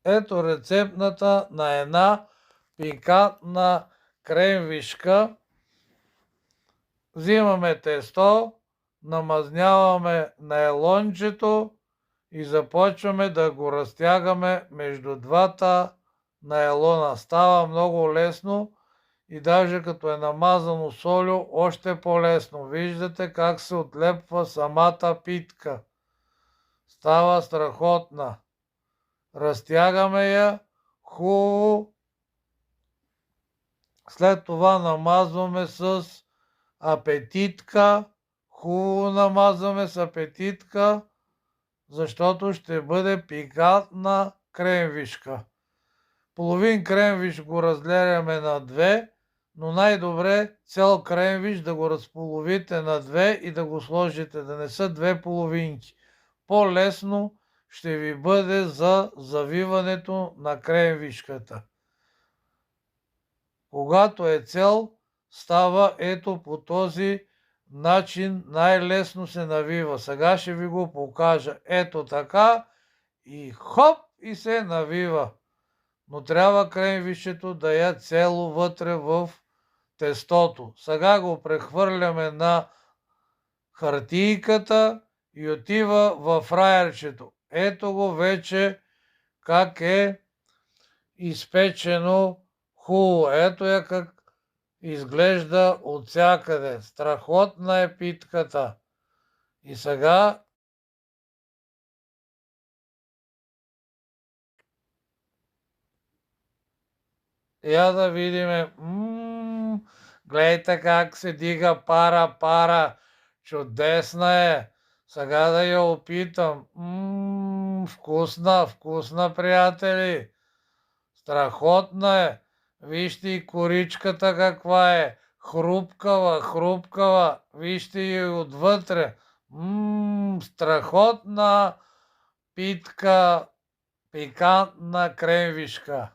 Ето рецептната на една пикантна кремвишка. Взимаме тесто, намазняваме найлончето и започваме да го разтягаме между двата найлона. Става много лесно и даже като е намазано солю, още по-лесно. Виждате как се отлепва самата питка. Става страхотна. Разтягаме я хубаво. След това намазваме с апетитка. Хубаво намазваме с апетитка, защото ще бъде пикантна кремвишка. Половин кремвиш го разделяме на две, но най-добре цял кремвиш да го разполовите на две и да го сложите, да не са две половинки. По-лесно ще ви бъде за завиването на кремвишката. Когато е цел, става ето по този начин, най-лесно се навива. Сега ще ви го покажа. Ето така и хоп и се навива. Но трябва кремвишето да е цело вътре в тестото. Сега го прехвърляме на хартийката и отива в фраерчето. Ето го вече как е изпечено хубаво. Ето я как изглежда от всякъде. Страхотна е питката. И сега я да видиме. Гледайте как се дига пара. Чудесна е. Сега да я опитам. Вкусна, приятели. Страхотна е. Вижте и коричката каква е. Хрупкава. Вижте и отвътре. Страхотна питка, пикантна кремвишка.